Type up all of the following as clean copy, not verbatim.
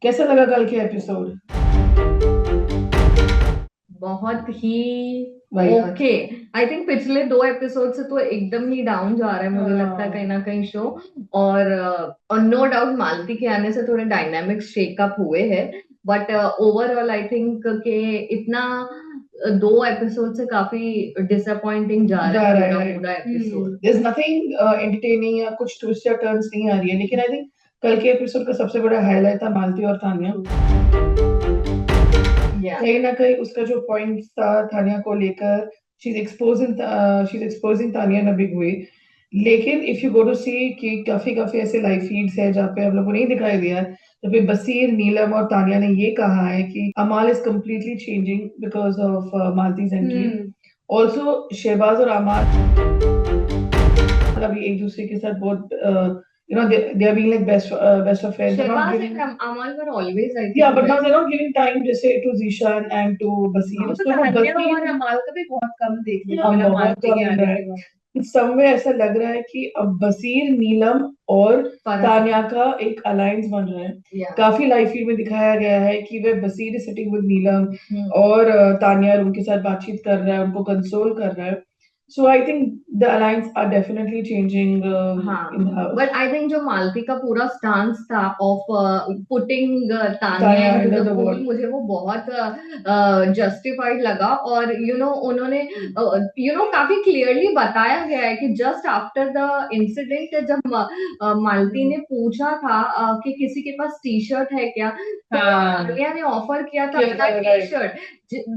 कैसा लगा कल के एपिसोड? बहुत ही वही बात। ओके। आई थिंक पिछले 2 एपिसोड से तो एकदम ही डाउन जा रहा है, मुझे लगता है कहीं हाँ। ना कहीं शो। और नो डाउट मालती के आने से थोड़े डायनामिक्स शेकअप हुए हैं, बट ओवरऑल आई थिंक के इतना 2 एपिसोड से काफी डिसअपॉइंटिंग जा रहा जा है रहा है, पूरा राइट। पूरा episode. There is nothing entertaining या कुछ ट्विस्ट या टर्न्स नहीं आ रही है, लेकिन आई थिंक कल के एपिसोड का सबसे बड़ा हाईलाइट था मालती और तानिया। या कहीं ना कहीं उसका जो पॉइंट था तानिया को लेकर, she is exposing Tania in a big way. लेकिन इफ यू गो टू सी कि काफी काफी ऐसे लाइव फीड्स है जहाँ पे हम लोग को नहीं दिखाई दिया है, तो फिर बसीर, नीलम और तानिया ने ये कहा है कि Amaal is completely changing because of Malti's entry. Also Shehbaz और अमाल अभी एक दूसरे के साथ बहुत they are being like best of friends, not Shehbaz giving. And Aman were always I या think but now they best. Are not giving time जैसे to Zeeshan and to Baseer, हाँ, तो वो तान्या और बसीर अमाल का भी बहुत कम देखने को हम मिला बहुत मालती कम के मिल आने रहा के बाद। है। समय ऐसा लग रहा है कि अब बसीर, नीलम और फरहान। तान्या का एक अलायंस बन रहा है। या काफी लाइव फीड में दिखाया गया है कि वह बसीर सिटिंग विद नीलम हम्म। और तान्या उनके साथ बातचीत कर रहा है, उनको कंसोल कर रहा है। So I think the alliance are definitely changing in the हाँ, हाउस। बट आई थिंक जो मालती का पूरा स्टांस था of putting Tanya Tanya into under the the pool, wall. मुझे वो बहुत जस्टिफाइड लगा। और उन्होंने काफी क्लियरली बताया गया है कि जस्ट आफ्टर द इंसिडेंट, जब मालती ने पूछा था कि किसी के पास टी शर्ट है क्या, तो हाँ, तान्या ने ऑफर किया था किया अपना था, टी राइट। शर्ट,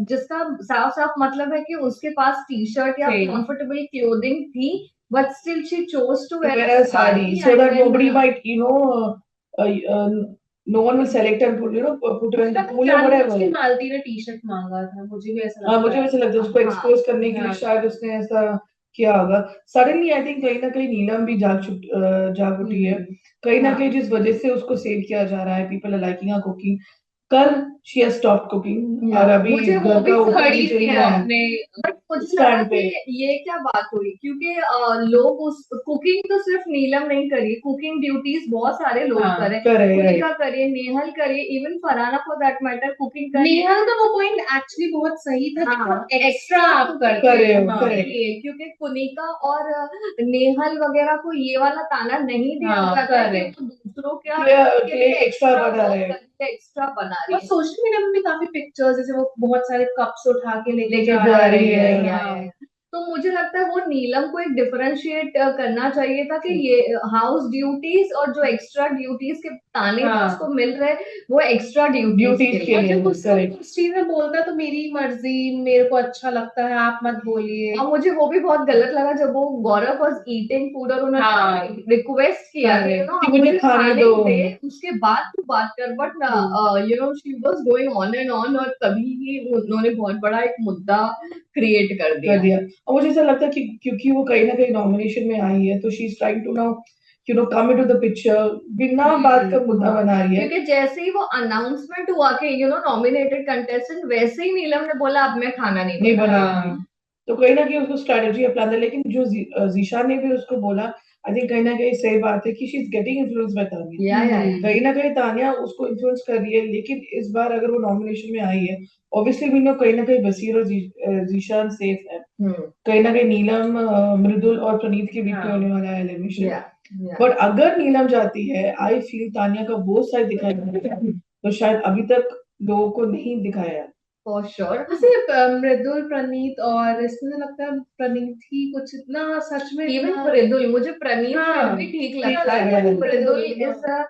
जिसका साफ साफ मतलब है कि उसके पास टी शर्ट या सही। कंफर्टेबल क्लोथिंग थी, but still she chose to To wear a wear a sari sari. so And that then nobody might, no one will select and put, put her मुझे in the लगा pool or जानबूझ के whatever. मालती ने T shirt मांगा था, मुझे भी ऐसा हाँ, लगता मुझे है। वैसे लगता है उसको हाँ एक्सपोज करने के लिए हाँ। शायद उसने ऐसा किया होगा। सडनली आई थिंक कहीं ना कहीं नीलम भी जाग उठी है। कहीं ना कहीं हाँ, जिस वजह से उसको सेव किया जा रहा है, people are liking her cooking. कल शी हैज स्टॉप कुकिंग या और अभी मुझे वो घर भी का ऊपर खड़ी नीचे थी ही वो है अपने बट मुझे लगा स्टैंड कि पे। ये क्या बात हुई, क्योंकि लोग उस कुकिंग तो सिर्फ नीलम नहीं करी, कुकिंग ड्यूटीज बहुत सारे लोग हाँ, करे। करे, कुनिका राइट। करे, नेहल करे, even Farhana for that matter cooking करे। नेहा का वो पॉइंट एक्चुअली बहुत सही था कि हाँ, बहुत एक्स्ट्रा एक्स्ट्रा आप कुकिंग करते करे हो। हो, हाँ। के करेक्ट। लिए, क्योंकि कुनिका और नेहल वगैरह को ये वाला ताना नहीं दिया हाँ, जाता है कि करेक्ट। वो दूसरों क्या के के लिए लिए एक्स्ट्रा एक्स्ट्रा बना वर्क रहे कर रही है, एक्स्ट्रा बना और रही है। सोशल मीडिया में भी काफी पिक्चर्स, जैसे वो बहुत सारे कप्स उठा के लेके लेके जा जा रही रही है। है हाँ। तो मुझे लगता है वो नीलम को एक डिफरेंशिएट करना चाहिए था कि ये हाउस ड्यूटीज और जो एक्स्ट्रा ड्यूटीज के ताने जो उसको हाँ, मिल रहे, वो एक्स्ट्रा ड्यूटीज के ड्यूटीज के लिए। और जब लिए, उसको करेक्ट। उस चीज में बोलता है तो मेरी मर्जी, मेरे को अच्छा लगता है, आप मत बोलिए। और मुझे वो भी बहुत गलत लगा जब वो गौरव वाज ईटिंग फूड और हाँ, उन्होंने रिक्वेस्ट किया कि करेक्ट। कि आप मुझे मुझे खाने खाने दो। दे, उसके बाद तू बात कर। But she was going on and on, और तभी ही उन्होंने बहुत बड़ा एक मुद्दा क्रिएट कर कर दिया। दिया। और मुझे ऐसा लगता है कि क्योंकि वो कहीं ना कहीं नॉमिनेशन में आई है, तो she is trying to now come into the picture, बिना बात का मुद्दा हाँ, बना रही है। क्योंकि जैसे ही वो अनाउंसमेंट हुआ कि नॉमिनेटेड कंटेस्टेंट, वैसे ही नीलम ने बोला अब मैं खाना नहीं नहीं बनाऊंगी। बनाऊंगी। हाँ, तो कहीं ना कहीं उसको स्ट्रेटेजी अपनाना है, लेकिन जो जीशान ने भी उसको बोला, आई थिंक कहीं ना कहीं सही बात है कि she is getting influence by Tania. या कहीं ना कहीं तानिया उसको इन्फ्लुएंस कर रही है, लेकिन इस बार अगर वो नॉमिनेशन में आई है, ऑब्वियसली वी नो कहीं ना कहीं बसीर और जीशान सेफ है। हम्म। कहीं ना कहीं नीलम, मृदुल और प्रणीत के बीच में हाँ। होने वाला है एलिमिनेशन। या या बट अगर नीलम जाती है, आई फील तानिया का वो साइड दिखाया तो शायद अभी तक लोगों को नहीं दिखाया। For sure. वैसे मृदुल, प्रणीत और इसमें तो लगता है प्रणीत ही कुछ इतना सच में इवन इतना। मृदुल, मुझे प्रणीत फिर हाँ, भी ठीक ठीक लगता लग है, रहा बट है। मृदुल मृदुल, इज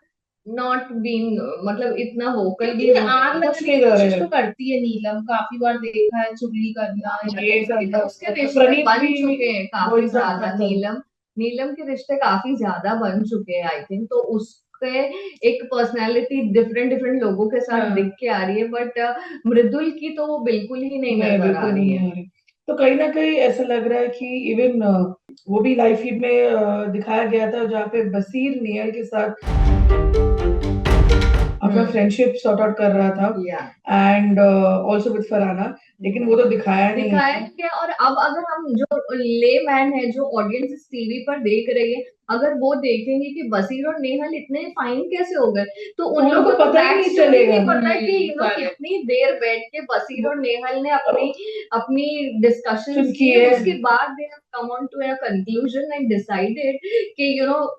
नॉट बीइंग, मतलब इतना वोकल भी क्योंकि नहीं आग है। कुछ लगाने नहीं की कर रहे कोशिश तो हैं। करती है नीलम, काफी बार देखा है चुगली करना या ये लेकिन करना उसके तो रिश्ते प्रणीत बन भी चुके हैं वो काफी इंसान ज्यादा, खत्म। नीलम नीलम के रिश्ते काफी ज्यादा बन चुके हैं आई थिंक, तो उसके एक पर्सनालिटी डिफरेंट डिफरेंट लोगों के साथ दिख हाँ। के आ रही है, बट मृदुल की तो वो बिल्कुल ही नहीं नहीं, नजर आ बिल्कुल रही नहीं है। आ रही। तो कहीं ना कहीं ऐसा लग रहा है कि इवन वो भी लाइव फीड में दिखाया गया था जहाँ पे बसीर नियर के साथ अपना फ्रेंडशिप सॉर्ट आउट कर रहा था, या एंड ऑल्सो विद फरहाना, लेकिन वो तो दिखाया नहीं दिखाया है। क्या। और अब अगर हम जो ले मैन है, जो ऑडियंस इस टीवी पर देख रही है, अगर वो देखेंगे कि बसीर और नेहल इतने फाइन कैसे हो गए, तो उन उनको लोगों को पता ही नहीं backstory चलेगा। नहीं पता है कि correct. कितनी देर बैठ के बसीर और नेहल ने अपनी अपनी डिस्कशन सुन की, की है। उसके बाद they have come on to a conclusion and decided कि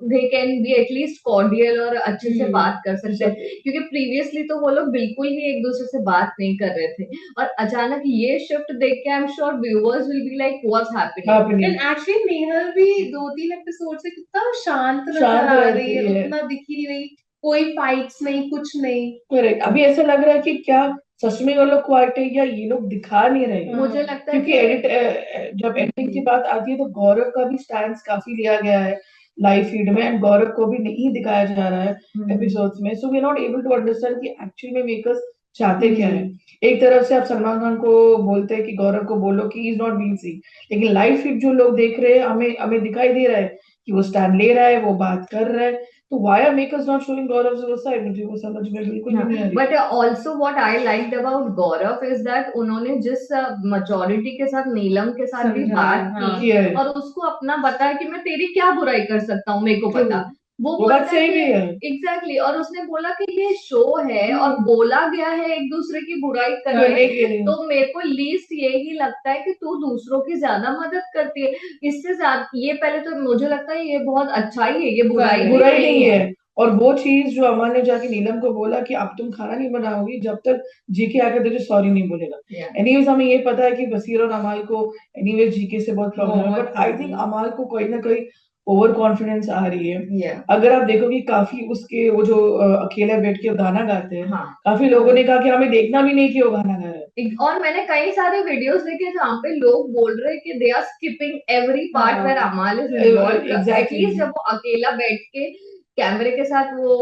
they can be at least cordial और अच्छे से बात कर सकते हैं, क्योंकि प्रीवियसली तो वो लोग बिल्कुल ही एक दूसरे से बात नहीं कर रहे थे, और अचानक ये शिफ्ट देख के I am sure viewers will be like what's happening. And actually Nehal भी 2-3 एपिसोड से कितना शांत नजर शांत आ रहती रही है, है। उतना दिख ही नहीं रही, कोई फाइट्स नहीं, कुछ नहीं। करेक्ट, अभी ऐसा लग रहा है कि क्या सच में वो लोग क्वाइट है या ये लोग दिखा नहीं रहे हैं। मुझे लगता है क्योंकि कि जब एडिटिंग की बात आती है तो गौरव का भी स्टैंड काफी लिया गया है लाइव फीड में, एंड गौरव को भी नहीं दिखाया जा रहा है एपिसोड्स में, so we are not able to understand कि एक्चुअली में मेकर्स चाहते क्या है। एक तरफ से आप सलमान खान को बोलते हैं कि गौरव को बोलो कि इज नॉट बीइंग सीन, लेकिन लाइव फीड जो लोग देख रहे हैं हमें हमें दिखाई दे रहा है कि वो स्टैंड ले रहा है, वो बात कर रहा है, तो why are makers not showing Gaurav's side? मुझे वो समझ में बिल्कुल भी नहीं आ रही। But also what I liked about Gaurav is that उन्होंने जिस मेजोरिटी के साथ नीलम के साथ भी बात की है। और उसको अपना बताया कि मैं तेरी क्या बुराई कर सकता हूँ, मेरे को पता, वो वो बात बोलता सही भी है। एग्जैक्टली, और उसने बोला कि ये शो है और बोला गया है एक दूसरे की बुराई करने करने के लिए। तो मेरे को लीस्ट यही लगता है कि तू दूसरों की ज्यादा मदद करती है, इससे ज्यादा ये पहले तो मुझे लगता है ये बहुत अच्छा ही है, ये बुराई बुराई नहीं है। और वो चीज जो अमन ने जाके नीलम को बोला कि अब तुम खाना नहीं बनाओगी जब तक जीके आकर तुझे सॉरी नहीं बोलेगा। एनीवेज हमें ये पता है कि बसीर और अमाल को एनीवेज जीके से बहुत प्रॉब्लम है, बट आई थिंक अमाल को कहीं ना कहीं ओवर कॉन्फिडेंस आ रही है। अगर आप देखोगे काफी उसके वो जो अकेले बैठ के गाना गाते हैं, काफी लोगों ने कहा कि हमें देखना भी नहीं कि वो गाना गा रहे हैं। और मैंने कई सारे वीडियोस देखे जहाँ पे लोग बोल रहे हैं कि they are skipping every part where Amaal is involved, at least जब वो अकेला बैठ के कैमरे के साथ वो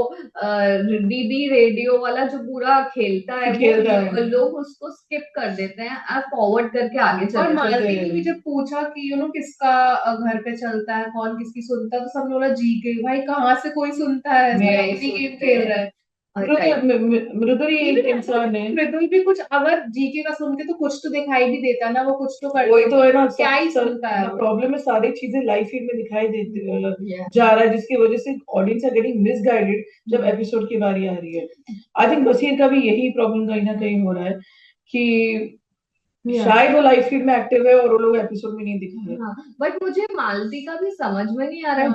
डीबी रेडियो वाला जो पूरा खेलता है वो लोग उसको स्किप कर देते हैं और फॉरवर्ड करके आगे चलते हैं। और मालती ने भी जब पूछा कि किसका घर पे चलता है, कौन किसकी सुनता है, तो सब बोला जीके। भाई कहाँ से कोई सुनता है, गेम खेल रहा है। मृदुल ही एक इंसान है। मृदुल भी कुछ अगर जीके का सुनते तो कुछ तो दिखाई भी देता ना, वो कुछ तो करता। वही तो है ना, क्या ही सुनता है। प्रॉब्लम है सारी चीजें लाइव फीड में दिखाई देती जा रहा है, जिसकी वजह से ऑडियंस आर गेटिंग मिसगाइडेड जब एपिसोड की बारी आ रही है। आई थिंक बसीर का भी यही प्रॉब्लम कहीं ना कहीं हो रहा है कि शायद वो लाइव फीड में एक्टिव है और वो लोग एपिसोड में नहीं दिखा रहे। बट मुझे मालती का भी समझ में नहीं आ रहा है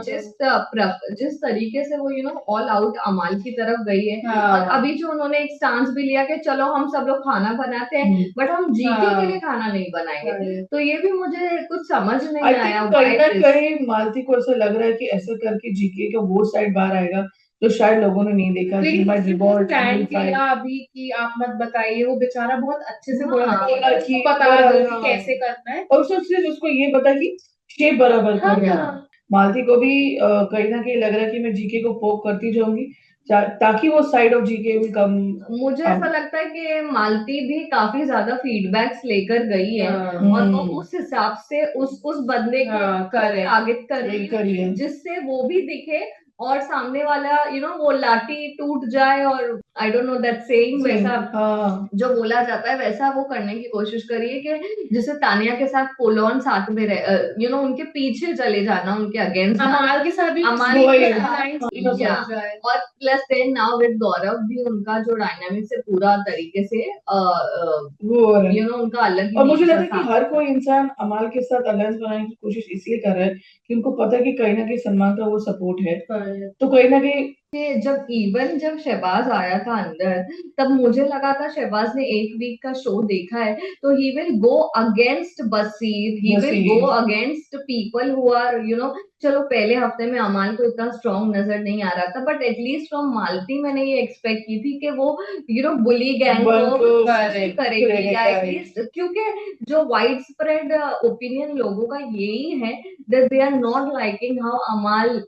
जिस तरीके से वो ऑल आउट अमाल की तरफ गई है। और अभी जो उन्होंने एक स्टांस भी लिया कि चलो हम सब लोग खाना बनाते हैं बट हम जीके के लिए खाना नहीं बनाएंगे, तो ये भी मुझे कुछ समझ नहीं आया। कहीं ना कहीं मालती को ऐसा लग रहा है कि ऐसा करके जीके का वो साइड बाहर आएगा तो शायद लोगों ने नहीं देखा कि मैं रिवॉल्ट अभी कि आप मत बताइए, वो बेचारा बहुत अच्छे से बोला कि बता दो कि कैसे करना है, और सिर्फ उसको ये बता कि शेप बराबर करना। मालती को भी कहीं ना कहीं लग रहा है कि मैं जीके को पोक करती जाऊंगी ताकि वो साइड ऑफ जीके में कम। मुझे ऐसा लगता है कि मालती भी काफी ज्यादा फीडबैक्स लेकर गई है और वो उस हिसाब से उस बंदे को टारगेट कर रही है जिससे वो भी दिखे और सामने वाला वो लाठी टूट जाए, और I don't know that saying वैसा जो बोला जाता है वैसा वो करने की कोशिश करिए कि जैसे तानिया के साथ फुल ऑन साथ में उनके पीछे चले जाना, उनके अगेंस्ट अमाल के साथ भी और प्लस देन नाउ विद गौरव भी उनका जो डायनामिक्स है पूरा तरीके से उनका अलग। और मुझे लगता है कि हर कोई इंसान अमाल के साथ अलायंस बनाने की कोशिश इसलिए कर रहा है कि उनको पता है कि कहीं ना कहीं सलमान का वो सपोर्ट है, तो कहीं ना कहीं जब शहबाज आया था अंदर तब मुझे लगा था शहबाज ने एक वीक का शो देखा है तो he will go against Baseer, he will go against people who are चलो पहले हफ्ते में अमाल को इतना स्ट्रॉन्ग नजर नहीं आ रहा था बट एटलीस्ट फ्रॉम मालती मैंने ये एक्सपेक्ट की थी कि वो बुली गैंग को करेगी या एटलीस्ट, क्योंकि जो वाइड स्प्रेड ओपिनियन लोगों का यही है that they are not liking how Amaal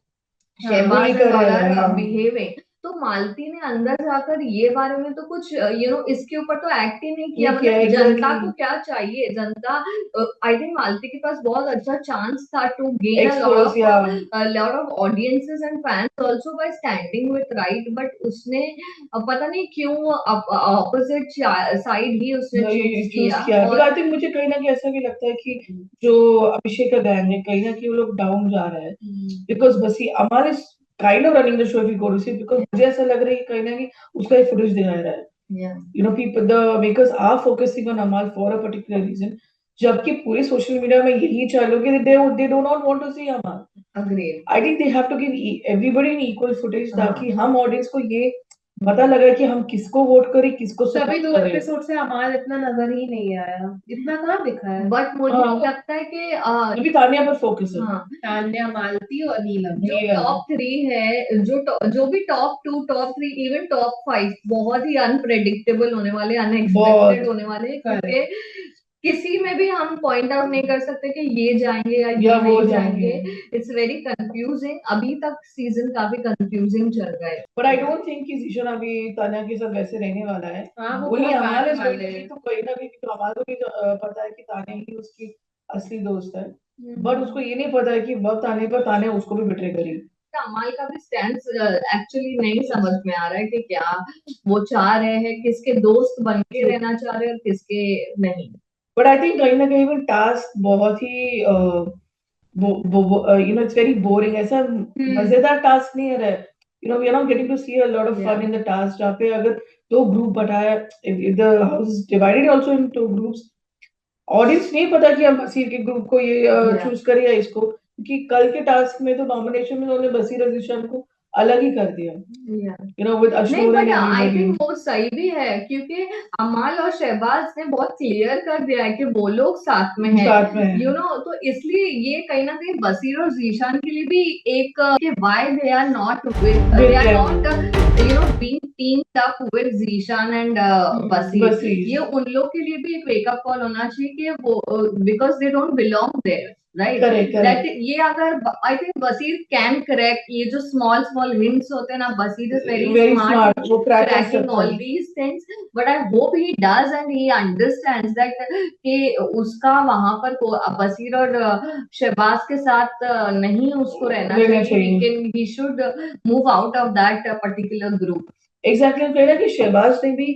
Shehbaz behaving. तो मालती ने अंदर जाकर ये बारे में तो कुछ इसके ऊपर तो एक्ट ही नहीं किया। नहीं किया, मतलब जनता exactly. को क्या चाहिए, जनता आई थिंक मालती के पास बहुत अच्छा चांस था to gain Expose, yeah. Lot of audiences and fans also by standing with right, but उसने पता नहीं क्यों ऑपोजिट साइड ही उसने चूज चूज किया। किया, बट और आई थिंक मुझे कहीं ना कहीं ऐसा भी लगता है कि जो अभिषेक का गैंग है कहीं ना कहीं वो लोग डाउन जा रहा है, बिकॉज बस ही Amar is kind of running the show if you go to see, because मुझे ऐसा लग रहा है कि कहीं ना कहीं उसका एक फुटेज दिखा रहा है, yeah. you know, people, the makers are focusing on Amal for a particular reason, जबकि पूरे सोशल मीडिया में यही चालू कि they do not want to see Amal. Agreed. I think they have to give everybody an equal footage हाँ. ताकि हम audience को ये पता लगा कि हम किसको वोट करें, किसको तभी सपोर्ट 2 करें। एपिसोड से अमाल इतना नजर ही नहीं आया, इतना कहाँ दिखा है। बट मुझे हाँ। लगता है कि अभी तानिया पर फोकस है। हाँ, तान्या, मालती और नीलम। जो नीलम। टॉप 3 है, जो भी टॉप 2, टॉप 3, इवन टॉप 5 बहुत ही अनप्रेडिक्टेबल होने वाले, अनएक्सपेक्टेड बहुत। होने वाले, क्योंकि किसी में भी हम पॉइंट आउट नहीं कर सकते कि ये जाएंगे या या ये वो नहीं जाएंगे। जाएंगे। इट्स वेरी कंफ्यूजिंग, अभी तक सीजन काफी कंफ्यूजिंग चल रहा है। बट आई डोंट थिंक कि जीशन अभी तानिया के साथ वैसे रहने वाला है। हाँ, वो वही बहुत अमाल बाद इज वाले गोइंग हैं। तो कहीं ना कहीं तो अमाल को भी पता है कि तानिया ही उसकी असली दोस्त है, बट उसको ये नहीं पता है कि वक्त आने पर तानिया उसको भी बिट्रे करेगी। अमाल का भी स्टैंड एक्चुअली नहीं समझ में आ रहा है कि क्या वो चाह रहे हैं, किसके दोस्त बन के रहना चाह रहे हैं और किसके नहीं। बट आई थिंक कहीं ना कहीं वो टास्क बहुत ही you know it's very boring, ऐसा मजेदार टास्क नहीं है। You know we are not getting to see a lot of fun in the task, जहाँ पे अगर 2 ग्रुप बनाया, the house is divided also in 2 groups, audience नहीं पता कि हम बसीर के ग्रुप को ये चूज करें या इसको, क्योंकि कल के टास्क में तो नॉमिनेशन में उन्होंने बसीर और जिशान को अलग ही कर दिया, यू नो विद नहीं, Ashnoor but and I everybody. Think वो सही भी है, क्योंकि अमाल और शहबाज ने बहुत क्लियर कर दिया है कि वो लोग साथ में हैं, साथ में यू नो, तो इसलिए ये कहीं ना कहीं बसीर और जीशान के लिए भी एक why they are not you know being teamed up with Zeeshan and Baseer, ये उन लोग के लिए भी एक वेकअप कॉल होना चाहिए कि वो because they don't belong there, right. That ये अगर I think Baseer can correct ये जो स्मॉल स्मॉल हिंट्स होते हैं ना, बसीर इज वेरी स्मार्ट वो cracking all these things, but I hope he does and he understands that कि उसका वहां पर बसीर और शहबाज के साथ नहीं उसको रहना चाहिए, he should move out of that particular group. Exactly कह रहा है कि शहबाज ने भी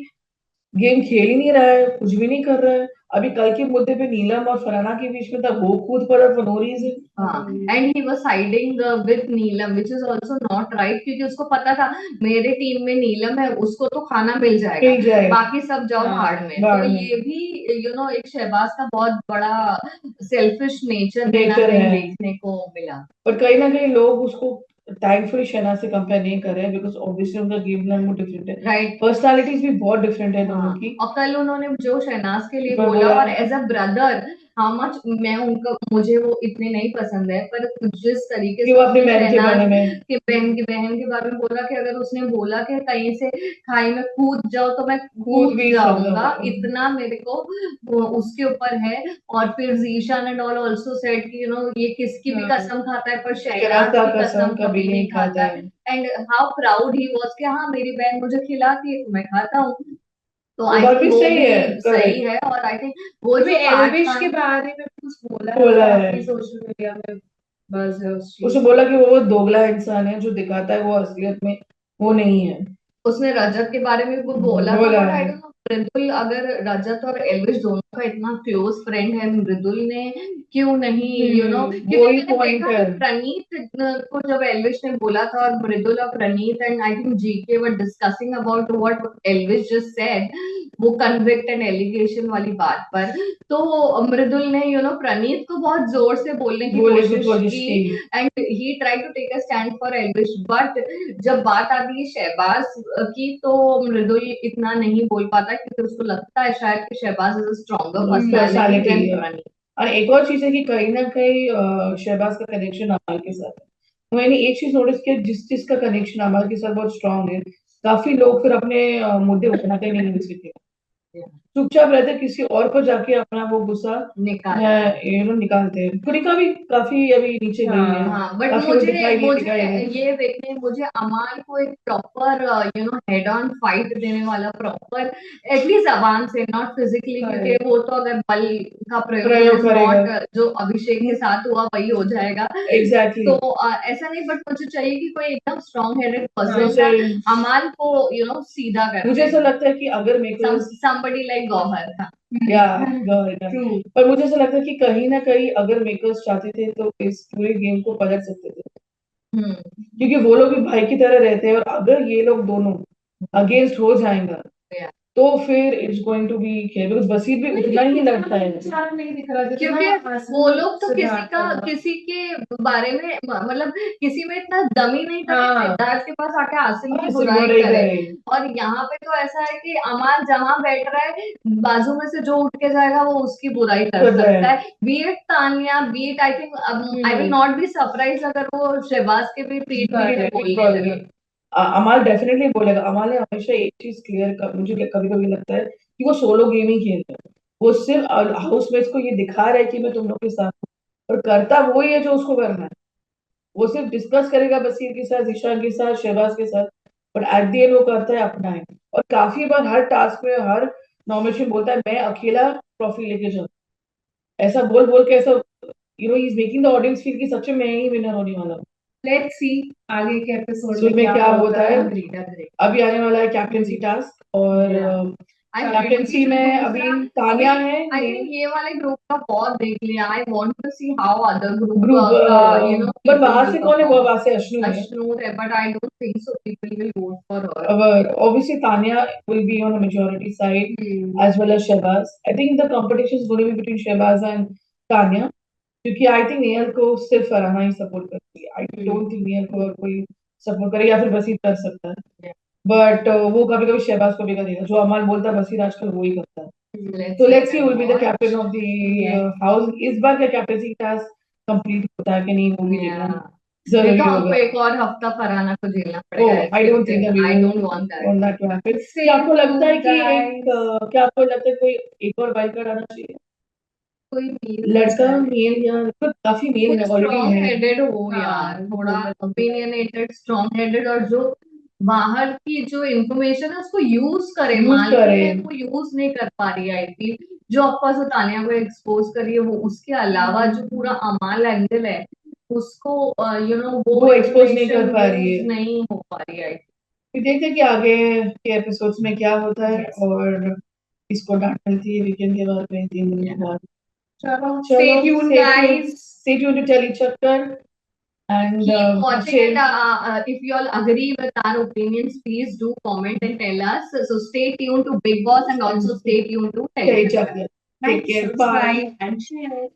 गेम खेल ही नहीं रहा है, कुछ भी नहीं कर रहा है। अभी कल के मुद्दे पे नीलम और फराना के बीच में था, वो कूद पड़ा for no reason, and he was siding with Neelam which is also not right, क्योंकि उसको पता था मेरे टीम में नीलम है, उसको तो खाना मिल जाएगा, बाकी सब जाओ भाड़ में। तो ये भी यू नो एक शहबाज का बहुत बड़ा सेल्फिश नेचर देखने को मिला। पर कहीं ना कहीं लोग उसको थैंकफुली शहनाज से कंपेयर नहीं कर रहे हैं, बिकॉज ऑब्वियसली उनका गेम प्लान बहुत डिफरेंट है, राइट, पर्सनालिटीज भी बहुत डिफरेंट है दोनों की। और कल उन्होंने जो शहनाज के लिए बोला, और as a brother how much मैं उनका, मुझे वो इतने नहीं पसंद है, पर जिस तरीके से अपने बहन के बारे में कि बहन के बारे में बोला कि अगर उसने बोला कि कहीं से खाई में कूद जाओ तो मैं कूद जाऊंगा, इतना मेरे को उसके ऊपर है। और फिर Zeeshan and all also said कि यू नो ये किसकी भी कसम खाता है पर शहनाज की कसम कभी नहीं खाता है, and how proud he was कि हाँ मेरी बहन मुझे खिलाती है तो मैं खाता हूँ। तो आई थिंक वो भी सही है, और आई थिंक वो जो एल्विश के बारे में कुछ बोला है सोशल मीडिया में, बस है उसने बोला कि वो दोगला इंसान है, जो दिखाता है वो असलियत में वो नहीं है। उसने रजत के बारे में वो बोला था, आई डोंट नो मृदुल, अगर रजत और एल्विश दोनों का इतना क्लोज फ्रेंड है, मृदुल ने क्यों नहीं यू नो, क्योंकि देखा प्रणीत को जब एल्विश ने बोला था, और मृदुल और Praneet and I think GK were discussing about what Elvish just said, वो कन्विक्ट एंड एलिगेशन वाली बात पर, तो मृदुल ने यू नो प्रणीत को बहुत जोर से बोलने की कोशिश की, and he try to take a stand for Elvish, but जब बात आती है शहबाज की तो मृदुल इतना नहीं बोल पाता, क्योंकि उसको लगता है शायद कि Shehbaz is a stronger personality than Praneet. और एक और चीज है कि कहीं ना कहीं शहबाज का कनेक्शन अमाल के साथ है, तो मैंने एक चीज नोटिस किया, जिसका कनेक्शन अमाल के साथ बहुत स्ट्रांग है, काफी लोग फिर अपने मुद्दे उठाते नहीं दिखे। चुपचाप रहते, किसी और को जाके अपना वो गुस्सा निकाल निकालते हैं। कृतिका भी काफी अभी नीचे गई है, हाँ, बट काफी वो दिखाई नहीं दिखाई है। ये देखने मुझे अमाल को एक प्रॉपर हेड ऑन फाइट देने वाला, प्रॉपर एटलीस्ट जबान से, नॉट फिजिकली, क्योंकि वो तो अगर बल का प्रयोग करेगा। नॉट जो अभिषेक के साथ हुआ वही हो जाएगा। एग्जैक्टली। तो ऐसा नहीं, बट मुझे चाहिए कि कोई एकदम स्ट्रॉन्ग हेडेड पर्सन जैसे अमाल को सीधा कर मुझे ऐसा लगता है कि अगर मेरे somebody like गौहर था। या पर मुझे ऐसा लगता है कि कहीं ना कहीं अगर मेकर्स चाहते थे तो इस पूरे गेम को पलट सकते थे, क्योंकि वो लोग भी भाई की तरह रहते हैं, और अगर ये लोग दोनों अगेंस्ट हो जाएगा तो फिर it's going to be because Baseer भी उतना ही लड़ता है। नहीं दिख रहा, क्योंकि वो लोग तो किसी के बारे में मतलब किसी में इतना दम ही नहीं था कि सिद्धार्थ के पास आके आसिम की बुराई करे। और यहाँ पे तो ऐसा है कि अमाल जहाँ बैठ रहा है, बाजू में से जो उठ के जाएगा वो उसकी बुराई कर सकता है। Beat Tanya, beat I think, I will not be surprise अगर वो शहबाज के भी पीठ पीछे बोलने लगे। अमाल डेफिनेटली बोलेगा। अमाल ने हमेशा एक चीज क्लियर कर, मुझे कभी कभी लगता है कि वो सोलो गेम ही खेलता है। वो सिर्फ हाउसमेट्स को ये दिखा रहा है कि मैं तुम लोग के साथ हूँ, और करता वो ही है जो उसको करना है। वो सिर्फ डिस्कस करेगा बसीर के साथ, ईशान के साथ, शहबाज के साथ, बट एट द एंड वो करता है अपना है। और काफी बार हर टास्क में, हर नॉमिनेशन बोलता है मैं अकेला ट्रॉफी लेके जाऊँ। ऐसा बोल बोल के ऐसा he is making the audience feel कि सच में मैं ही विनर होने वाला हूँ। लेट्स सी आगे के एपिसोड में क्या होता है। Agree. अभी आने वाला है कैप्टनसी टास्क, और कैप्टनसी में अभी तानिया है। आई थिंक ये वाले ग्रुप का बहुत देख लिया। I want to see how other group पर वहां से कौन है, वो वहां से अश्नू है, but I don't think so people will vote for her. obviously Tanya will be on the majority side as well as Shehbaz. I think the competition is going to be between Shehbaz and Tanya, क्योंकि I think Nehal को सिर्फ फरहाना ही support करती है। आई don't think Nehal को और कोई support करे, या फिर बसीर कर सकता है, बट वो कभी कभी शहबाज को भी करेगा। जो अमाल बोलता है बसीर आजकल वो ही करता है। तो let's see will be the captain of the house. इस बार क्या कैप्टनसी टास्क कंप्लीट होता है कि नहीं, वो भी देखना जरूरी होगा। एक और हफ्ता फरहाना को झेलना पड़ेगा। I don't think I don't want that to happen. क्या आपको लगता है कि क्या आपको लगता है कोई एक और वाइल्ड कार्ड आना चाहिए? कोई लड़का मेल या काफी मेल स्ट्रॉन्ग हेडेड हो यार, थोड़ा ओपिनियनेटेड, स्ट्रॉन्ग हेडेड, और जो बाहर की जो इंफॉर्मेशन है उसको यूज करे। मालकिन वो यूज नहीं कर पा रही है। आई थिंक जो ऑफकोर्स तानिया को एक्सपोज करी है, वो उसके अलावा जो पूरा अमाल एंगल है उसको वो एक्सपोज नहीं कर पा रही है, नहीं हो पा रही है। देखते हैं कि आगे के एपिसोड्स में क्या होता है, और इसको डांट मिलती है वीकेंड के बाद में, 3 दिन के बाद। चलो, stay tuned guys. Stay tuned to Tally Chakkar. And keep watching it. If you all agree with our opinions, please do comment and tell us. So stay tuned to Bigg Boss, and also stay tuned to Tally Chakkar. Take care. Bye. And share.